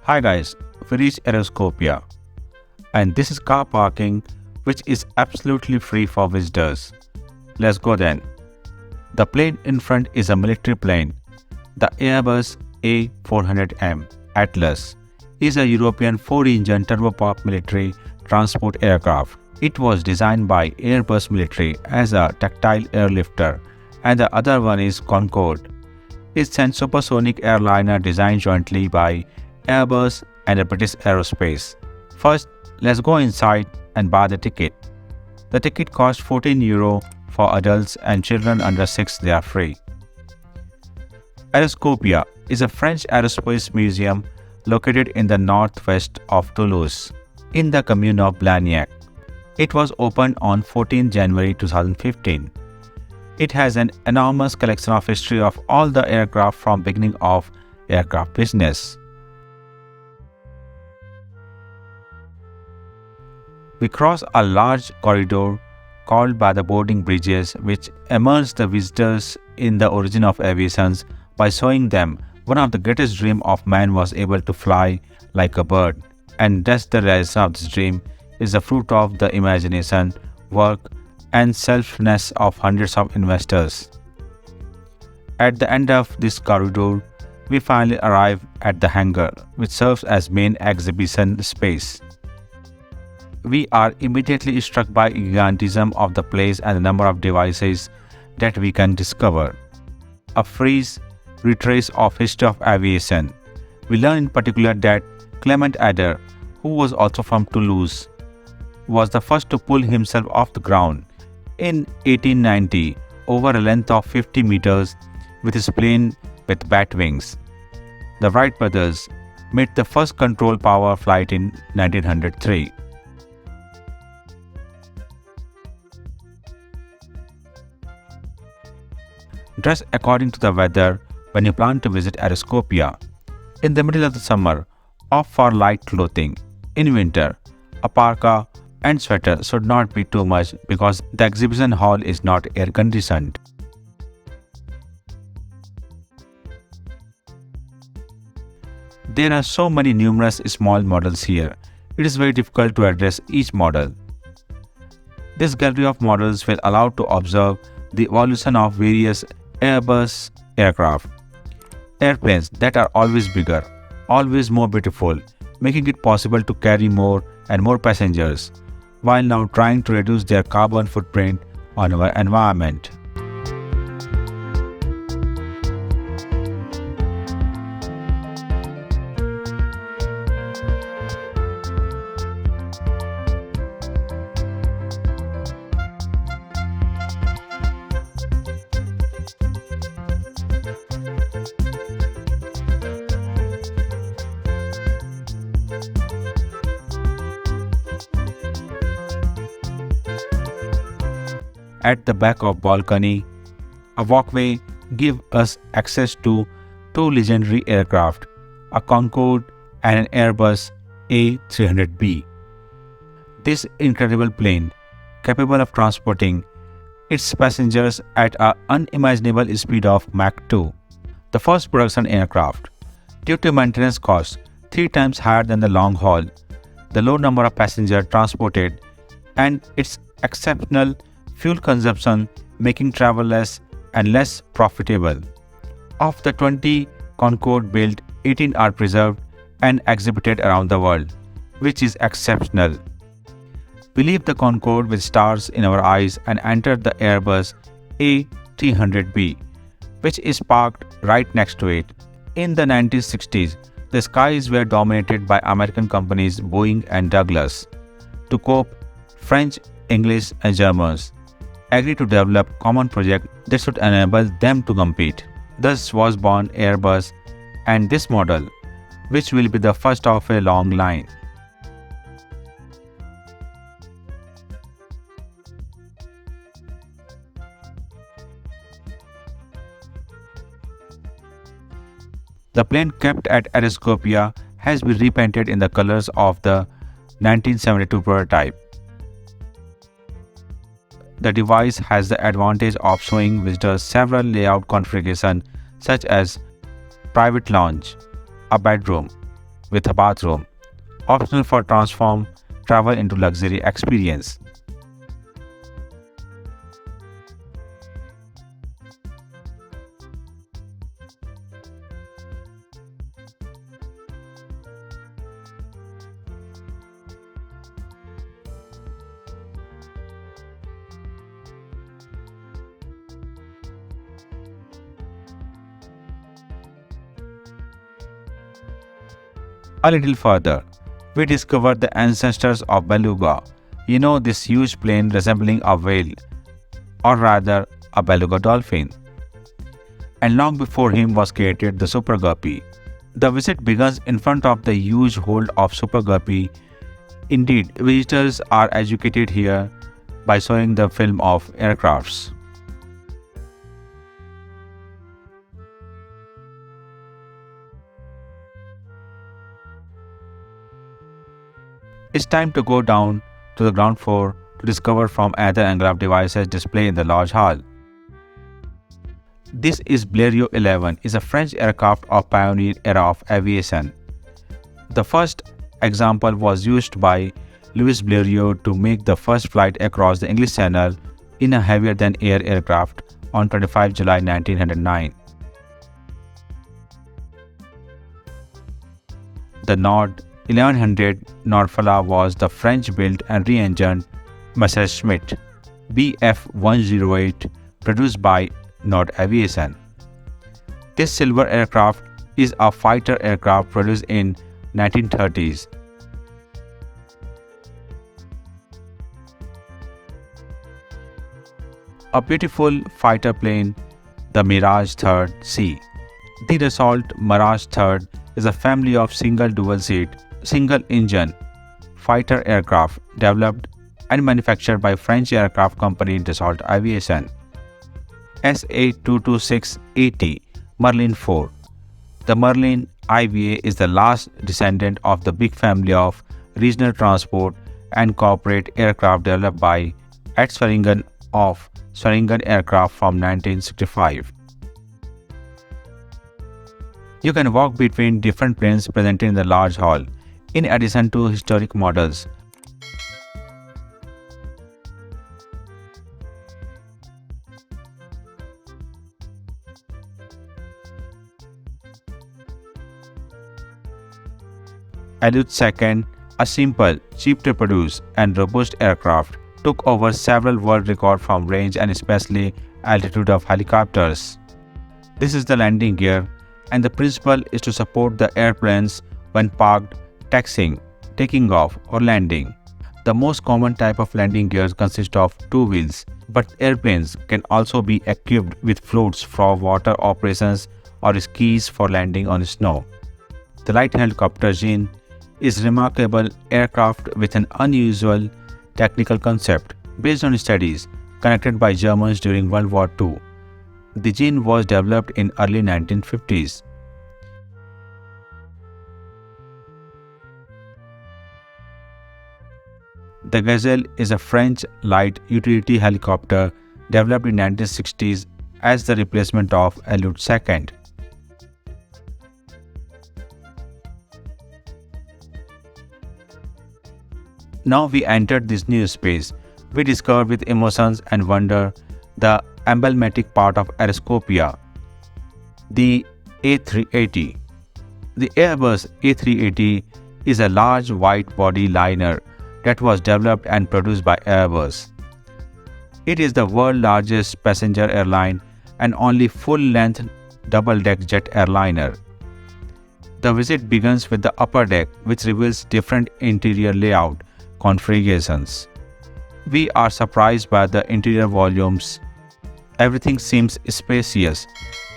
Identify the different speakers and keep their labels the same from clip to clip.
Speaker 1: Hi guys, we reached Aeroscopia and this is car parking which is absolutely free for visitors. Let's go then. The plane in front is a military plane. The Airbus A380 Atlas is a European 4-engine turboprop military transport aircraft. It was designed by Airbus Military as a tactile airlifter and the other one is Concorde. It's an supersonic airliner designed jointly by Airbus and the British Aerospace. First, let's go inside and buy the ticket. The ticket costs €14 for adults and children under 6 they are free. Aeroscopia is a French aerospace museum located in the northwest of Toulouse, in the commune of Blagnac. It was opened on 14 January 2015. It has an enormous collection of history of all the aircraft from beginning of aircraft business. We cross a large corridor called by the boarding bridges which immerse the visitors in the origin of aviation by showing them one of the greatest dreams of man was able to fly like a bird, and thus the realization of this dream is the fruit of the imagination, work and selflessness of hundreds of investors. At the end of this corridor, we finally arrive at the hangar, which serves as main exhibition space. We are immediately struck by the gigantism of the place and the number of devices that we can discover. A freeze retrace of history of aviation. We learn in particular that Clement Ader, who was also from Toulouse, was the first to pull himself off the ground in 1890 over a length of 50 meters with his plane with bat wings. The Wright brothers made the first control power flight in 1903. Dress according to the weather when you plan to visit Aeroscopia. In the middle of the summer, opt for light clothing. In winter, a parka and sweater should not be too much because the exhibition hall is not air conditioned. There are so many numerous small models here, it is very difficult to address each model. This gallery of models will allow to observe the evolution of various Airbus aircraft. Airplanes that are always bigger, always more beautiful, making it possible to carry more and more passengers, while now trying to reduce their carbon footprint on our environment. At the back of balcony, a walkway gives us access to two legendary aircraft, a Concorde and an Airbus A380. This incredible plane, capable of transporting its passengers at an unimaginable speed of Mach 2, the first production aircraft. Due to maintenance costs 3 times higher than the long haul, the low number of passengers transported, and its exceptional fuel consumption making travel less and less profitable. Of the 20 Concorde built, 18 are preserved and exhibited around the world, which is exceptional. We leave the Concorde with stars in our eyes and enter the Airbus A380, which is parked right next to it. In the 1960s, the skies were dominated by American companies Boeing and Douglas. To cope, French, English and Germans agreed to develop common project that should enable them to compete. Thus was born Airbus and this model, which will be the first of a long line. The plane kept at Aeroscopia has been repainted in the colors of the 1972 prototype. The device has the advantage of showing visitors several layout configurations such as private lounge, a bedroom, with a bathroom, optional for transform travel into luxury experience. A little further, we discovered the ancestors of beluga. You know, this huge plane resembling a whale, or rather a beluga dolphin. And long before him was created the Super Guppy. The visit begins in front of the huge hold of Super Guppy. Indeed, visitors are educated here by showing the film of aircrafts. It's time to go down to the ground floor to discover from another angle of devices displayed in the large hall. This is Blériot 11, is a French aircraft of pioneer era of aviation. The first example was used by Louis Blériot to make the first flight across the English Channel in a heavier-than-air aircraft on 25 July 1909. The Nord 1100 Norfala was the French-built and re-engined Messerschmitt Bf-108 produced by Nord Aviation. This silver aircraft is a fighter aircraft produced in 1930s. A beautiful fighter plane, the Mirage 3rd C. The Dassault Mirage 3rd is a family of single dual-seat, single-engine fighter aircraft developed and manufactured by French aircraft company Dassault Aviation. SA226-80 Merlin 4. The Merlin IVA is the last descendant of the big family of regional transport and corporate aircraft developed by at Swearingen of Swearingen Aircraft from 1965. You can walk between different planes presented in the large hall, in addition to historic models. Alut II, a simple, cheap to produce, and robust aircraft, took over several world records from range and especially altitude of helicopters. This is the landing gear, and the principle is to support the airplanes when parked, taxiing, taking off, or landing. The most common type of landing gears consist of two wheels, but airplanes can also be equipped with floats for water operations or skis for landing on snow. The light helicopter Jean is a remarkable aircraft with an unusual technical concept based on studies conducted by Germans during World War II. The Jean was developed in early 1950s. The Gazelle is a French light utility helicopter developed in 1960s as the replacement of Alut II. Now we entered this new space. We discovered with emotions and wonder the emblematic part of Aeroscopia, the A380. The Airbus A380 is a large wide-body liner that was developed and produced by Airbus. It is the world's largest passenger airline and only full-length double-deck jet airliner. The visit begins with the upper deck, which reveals different interior layout configurations. We are surprised by the interior volumes. Everything seems spacious.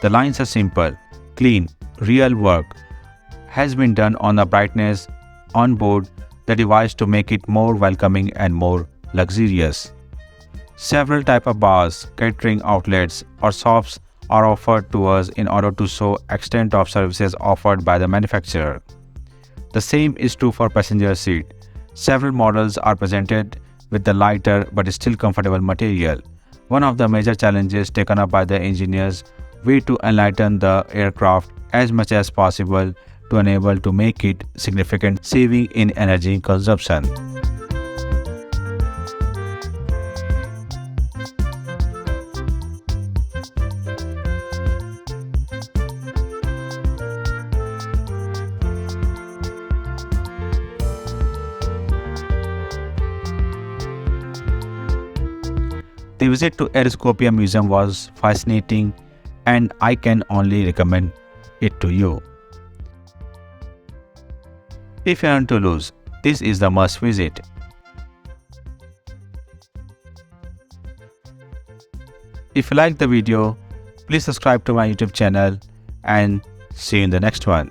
Speaker 1: The lines are simple, clean. Real work has been done on the brightness on board the device to make it more welcoming and more luxurious. Several types of bars, catering outlets, or shops are offered to us in order to show extent of services offered by the manufacturer. The same is true for passenger seat. Several models are presented with the lighter but still comfortable material. One of the major challenges taken up by the engineers were to enlighten the aircraft as much as possible to enable to make it significant saving in energy consumption. The visit to Aeroscopia Museum was fascinating and I can only recommend it to you. If you are in Toulouse, this is the must visit. If you like the video, please subscribe to my YouTube channel and see you in the next one.